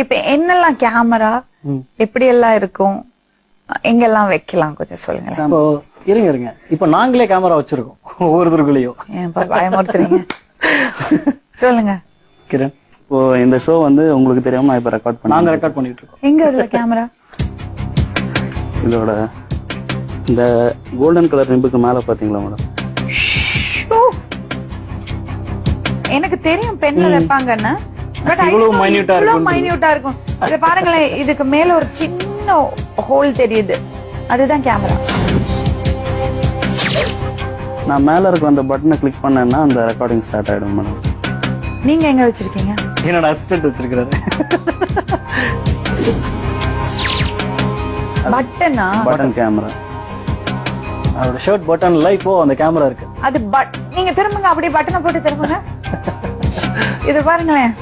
இப்ப என்னெல்லாம் கேமரா எப்படி எல்லாம் இருக்கும், எங்கெல்லாம் வைக்கலாம் கொஞ்சம் சொல்லுங்க. இப்போ இருங்க இப்ப நாங்களே கேமரா வச்சிருக்கோம் ஒவ்வொருத்தருக்குள்ளயும். பயமுறுத்துறீங்க. சொல்லுங்க கிரண். இப்போ இந்த ஷோ வந்து உங்களுக்கு தெரியாம நான் இப்ப நாங்க ரெக்கார்ட் பண்ணிட்டு இருக்கோம். எங்க இதுல கேமரா? இதோட இந்த கோல்டன் கலர் நிம்புக்கு மேல பாத்தீங்களா மேடம்? எனக்கு தெரியும் பெண்ல வைப்பாங்கன்னு, பட் இவ்வளவு மைன்யூட்டா இருக்கும். இத பாருங்களேன், இதுக்கு மேல ஒரு சின்ன ஹோல் தெரியுது, அதுதான் கேமரா. நான் மேல இருக்க அந்த பட்டனை கிளிக் பண்ணேன்னா அந்த ரெக்கார்டிங் ஸ்டார்ட் ஆயிடும் மேடம். நீங்க எங்க வச்சிருக்கீங்க? என்னோட அசிஸ்டன்ட் வச்சிருக்காரு. பட்டனா? Button camera. அவரோட ஷர்ட் பட்டன்ல இப்போ அந்த கேமரா இருக்கு. அது நீங்க திரும்புங்க, அப்படியே பட்டனை போட்டு திரும்புங்க. இது பாருங்களேன்,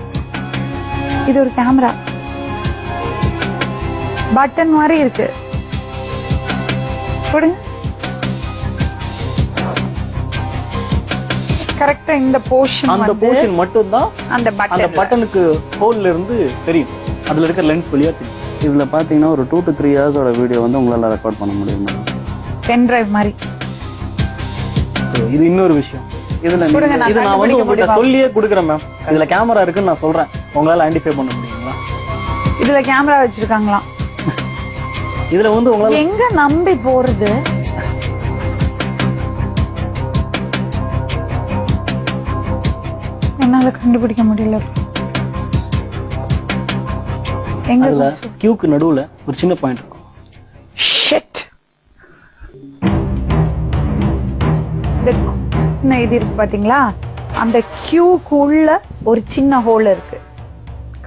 இது ஒரு கேமரா, பட்டன் மாதிரி இருக்கு. போடுங்க. கரெக்டா இந்த போர்ஷன், அந்த போர்ஷன் மட்டும் தான் அந்த பட்டனுக்கு ஹோல்ல இருந்து தெரியும். அதுல இருக்க லென்ஸ் வழியா தெரியும். இதுல பாத்தீங்கன்னா ஒரு 2 to 3 ஹவர்ஸோட வீடியோ வந்து உங்களால ரெக்கார்ட் பண்ண முடியும் மேடம். பென் டிரைவ் மாதிரி. இது இன்னொரு விஷயம். இதுல இது நான் வந்து உங்ககிட்ட சொல்லியே கொடுக்குறேன் மேம். இதுல கேமரா இருக்குன்னு நான் சொல்றேன், உங்களால ஐடென்டிஃபை பண்ண முடியுங்களா? இதுல கேமரா வச்சிருக்காங்களாம். இதுல வந்து உங்களால எங்க நம்பி போறது? என்னால கண்டுபிடிக்க முடியல. எங்க கியூக்கு நடுவுல ஒரு சின்ன பாயிண்ட் இருக்கும். ஷிட். இது இருக்கு பாத்தீங்களா, அந்த கியூக்குள்ள ஒரு சின்ன ஹோல் இருக்கு,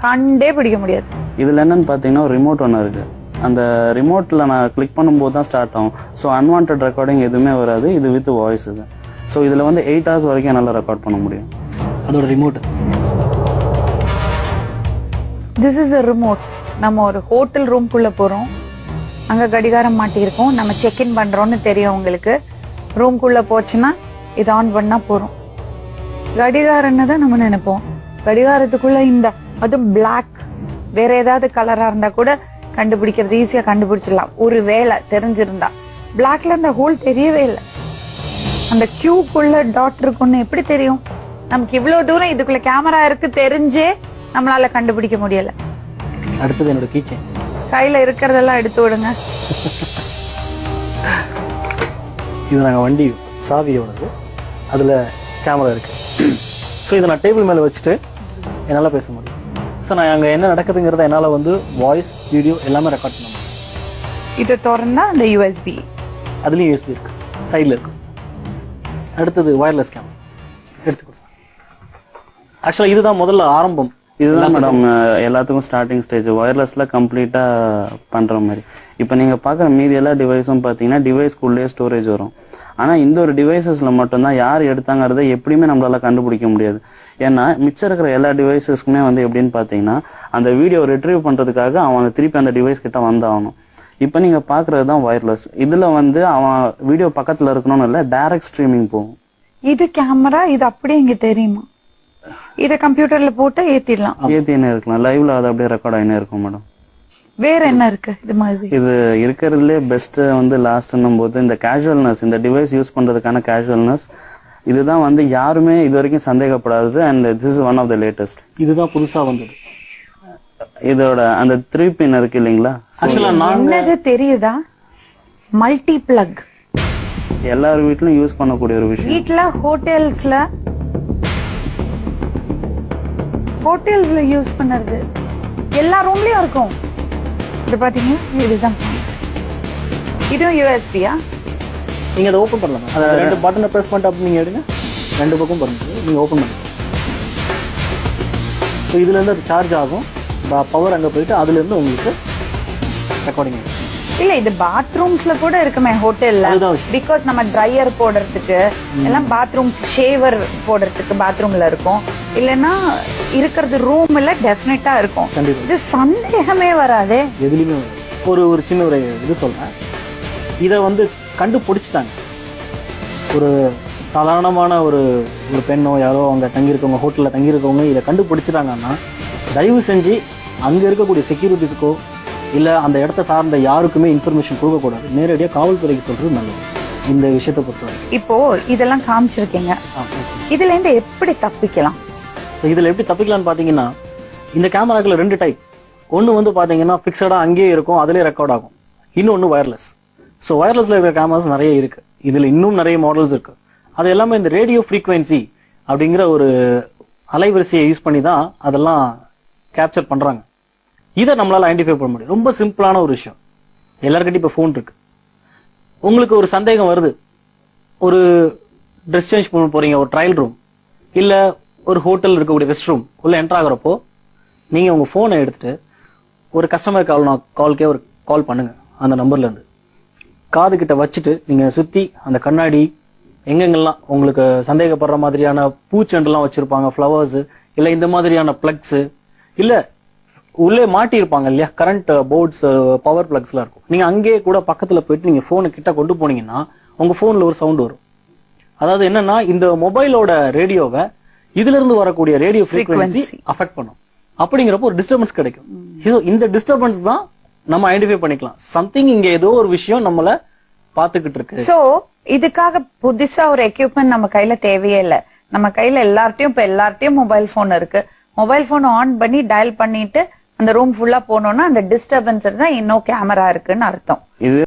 கண்டே பிடிக்க முடியாது. இதுல என்னன்னு பாத்தீங்கன்னா ஒரு ரிமோட் ஒன்று இருக்கு. அந்த ரிமோட்ல நான் கிளிக் பண்ணும்போது தான் ஸ்டார்ட் ஆகும். ஸோ அன்வான்ட் ரெக்கார்டிங் எதுவுமே வராது. இது வித் வாய்ஸ். இது ஸோ இதுல வந்து 8 hours வரைக்கும் என்னால ரெக்கார்ட் பண்ண முடியும். அதோட remote. This is a remote. நம்ம ஒரு ஹோட்டல் ரூம்குள்ள போறோம், அங்க கடிகாரம் மாட்டி இருக்கோம், நம்ம செக் இன் பண்றோம்னு தெரியும் உங்களுக்கு. ரூம்குள்ள போச்சுன்னா இது ஆன் பண்ணா போறோம். கடிகாரம்னு தான் நம்ம நினைப்போம். கடிகாரத்துக்குள்ள இந்த அதுவும் பிளாக், வேற ஏதாவது கலரா இருந்தா கூட கண்டுபிடிக்கிறது ஈஸியா கண்டுபிடிச்சிடலாம், ஒரு வேலை தெரிஞ்சிருந்தா. பிளாக்ல அந்த ஹோல் தெரியவே இல்லை. அந்த கியூக்குள்ள டாட் இருக்குன்னு எப்படி தெரியும் நமக்கு? இவ்வளவு தூரம் இதுக்குள்ள கேமரா இருக்கு தெரிஞ்சே நம்மளால கண்டுபிடிக்க முடியல. அடுத்தது என்னோட கீச்சேன். கையில இருக்கிறதெல்லாம் எடுத்து விடுங்க. இது நாங்க வண்டி சாவியோடது, அதுல கேமரா இருக்கு. ஸோ இதை நான் டேபிள் மேல வச்சுட்டு என்னால பேச முடியும். ஸோ நான் அங்க என்ன நடக்குதுங்கிறத என்னால வந்து வாய்ஸ், வீடியோ எல்லாமே ரெக்கார்ட் பண்ண முடியும். இதை திறந்தா அந்த யூஎஸ்பி, அதுலயும் யூஎஸ்பி இருக்கு, சைட்ல இருக்கு. அடுத்தது வயர்லெஸ் கேமரா எடுத்து கொடுத்தேன். ஆக்சுவலா இதுதான் முதல்ல ஆரம்பம். இதுதான் மேடம் எல்லாத்துக்கும் ஸ்டார்டிங் ஸ்டேஜ். வயர்லெஸ்ல கம்ப்ளீட்டா பண்ற மாதிரி. இப்ப நீங்க பாக்குற மீதி எல்லா டிவைஸும் பாத்தீங்கன்னா டிவைஸ்க்குள்ளே ஸ்டோரேஜ் வரும். ஆனா இந்த ஒரு டிவைசஸ்ல மட்டும்தான் யார் எடுத்தாங்கிறத எப்படியுமே நம்மளால கண்டுபிடிக்க முடியாது. ஏன்னா மிச்சம் இருக்கிற எல்லா டிவைசஸ்க்குமே வந்து எப்படின்னு பாத்தீங்கன்னா அந்த வீடியோ ரிட்ரீவ் பண்றதுக்காக அவன் திருப்பி அந்த டிவைஸ் கிட்ட வந்தாகணும். இப்ப நீங்க பாக்குறதுதான் வயர்லெஸ். இதுல வந்து அவன் வீடியோ பக்கத்துல இருக்கணும்னு இல்ல, டைரக்ட் ஸ்ட்ரீமிங் போகும். இது கேமரா, இது அப்படியே இங்க தெரியுமா? இத கம்ப்யூட்டர்ல போட்டு ஏத்திடலாம், ஏத்தினே இருக்கலாம். லைவ்ல அது அப்படியே ரெக்கார்ட் ஆயினே இருக்கும் மேடம். வேற என்ன இருக்கு இது மாதிரி? இது இருக்கிறதுலே பெஸ்ட் வந்து லாஸ்ட்னும் போது இந்த கேஷுவல்னஸ், இந்த டிவைஸ் யூஸ் பண்றதுக்கான கேஷுவல்னஸ், இதுதான் வந்து யாருமே இது வரைக்கும் சந்தேகப்படாதது. And this is one of the latest. இதுதான் புதுசா வந்தது. இதோட அந்த 3 pin இருக்கு இல்லீங்களா, என்னது தெரியுதா? Multi plug. எல்லார் வீட்லயும் யூஸ் பண்ணக்கூடிய ஒரு விஷயம். வீட்ல ஹோட்டல்ஸ்ல யூஸ் பண்ணறது எல்லா ரூம்லயும் இருக்கும். இது பாத்தீங்கன்னா இதுதான். இதுவும் யூஎஸ்பியா? நீங்க அதை ஓபன் பண்ணலாம். அத ரெண்டு பட்டனை பிரஸ் பண்ணிட்டு அப்படி நீங்க எடுங்க, ரெண்டு பக்கம் பாருங்க, நீங்க ஓபன் பண்ணுங்க. ஸோ இதுல இருந்து அது சார்ஜ் ஆகும், பவர் அங்க போயிட்டு அதுல இருந்து உங்களுக்கு ரெக்கார்டிங். இல்ல இது பாத்ரூம்ஸ்ல கூட இருக்குமே ஹோட்டல்ல. பிகாஸ் நம்ம ட்ரையர் போடுறதுக்கு எல்லாம் பாத்ரூம், ஷேவர் போடுறதுக்கு பாத்ரூம்ல இருக்கும். இல்லன்னா இருக்கிறது ரூம்ல டெஃபினட்டா இருக்கும். இது சந்தேகமே வராதே எதுலயுமே. ஒரு சின்ன ஒரு இது சொல்றேன். இத வந்து கண்டுபிடிச்சிட்டாங்க. ஒரு சாதாரணமான ஒரு பெண்ணோ யாரோ அவங்க தங்கியிருக்கவங்க, ஹோட்டல்ல தங்கியிருக்கவங்க இதை கண்டுபிடிச்சிட்டாங்கன்னா தயவு செஞ்சு அங்க இருக்கக்கூடிய செக்யூரிட்டிஸ்க்கோ இல்ல அந்த இடத்த சார்ந்த யாருக்குமே இன்ஃபர்மேஷன் கொடுக்கக்கூடாது. நேரடியாக காவல்துறைக்கு சொல்றது நல்லது இந்த விஷயத்தை பொறுத்தவரை. இப்போ இதெல்லாம் காமிச்சிருக்கீங்க, இதுல இருந்து எப்படி தப்பிக்கலாம்? ஸோ இதுல எப்படி தப்பிக்கலாம்னு பாத்தீங்கன்னா, இந்த கேமராக்கள் 2 டைப். ஒன்னு வந்து பாத்தீங்கன்னா பிக்சடா அங்கேயே இருக்கும், அதுலயே ரெக்கார்ட் ஆகும். இன்னொன்னு வயர்லெஸ். ஸோ வயர்லெஸ்ல இருக்கிற கேமராஸ் நிறைய இருக்கு. இதுல இன்னும் நிறைய மாடல்ஸ் இருக்கு. அது எல்லாமே இந்த ரேடியோ ஃப்ரீக்வன்சி அப்படிங்கிற ஒரு அலைவரிசையை யூஸ் பண்ணி தான் அதெல்லாம் கேப்சர் பண்றாங்க. இதை நம்மளால ஐடென்டிஃபை பண்ண முடியும். ரொம்ப சிம்பிளான ஒரு விஷயம். எல்லாருக்கிட்டையும் இப்ப போன் இருக்கு. உங்களுக்கு ஒரு சந்தேகம் வருது, ஒரு ட்ரெஸ் சேஞ்ச் பண்ண போறீங்க, ஒரு ட்ரையல் ரூம் இல்ல ஒரு ஹோட்டல் இருக்கக்கூடிய ரெஸ்ட் ரூம் உள்ள என்டர் ஆகுறப்போ நீங்க உங்க போனை எடுத்துட்டு ஒரு கஸ்டமர் கால்க்கே ஒரு கால் பண்ணுங்க. அந்த நம்பர்ல இருந்து காது கிட்ட வச்சுட்டு நீங்க சுத்தி அந்த கண்ணாடி எங்கெங்கெல்லாம் உங்களுக்கு சந்தேகப்படுற மாதிரியான பூச்செண்டெல்லாம் வச்சிருப்பாங்க, ஃபிளவர்ஸ் இல்ல இந்த மாதிரியான பிளக்ஸ் இல்ல உள்ளே மாட்டி இருப்பாங்க இல்லையா, கரண்ட் போர்ட்ஸ், பவர் பிளக்ஸ்லாம் இருக்கும். நீங்க அங்கேயே கூட பக்கத்துல போயிட்டு நீங்க போனு கிட்ட கொண்டு போனீங்கன்னா உங்க போன்ல ஒரு சவுண்ட் வரும். அதாவது என்னன்னா, இந்த மொபைலோட ரேடியோவை இதுல இருந்து வரக்கூடிய ரேடியோ ஃப்ரீக்வன்சி அஃபெக்ட் பண்ணும். அப்படிங்கிறப்போ ஒரு டிஸ்டர்பன்ஸ் கிடைக்கும். இந்த டிஸ்டர்பன்ஸ் தான் நம்ம ஐடென்டிஃபை பண்ணிக்கலாம். சம்திங் இங்க ஏதோ ஒரு விஷயம் நம்மள பாத்துக்கிட்டு இருக்கு. சோ இதுக்காக புதுசா ஒரு எக்யூப்மெண்ட் நம்ம கையில தேவையே இல்ல. நம்ம கையில எல்லார்ட்டையும் மொபைல் போன் இருக்கு. மொபைல் போன் ஆன் பண்ணி டயல் பண்ணிட்டு அந்த ரூம் ஃபுல்லா போனோம்னா அந்த டிஸ்டர்பன்ஸ் இருந்தா இன்னும் கேமரா இருக்குன்னு அர்த்தம். இது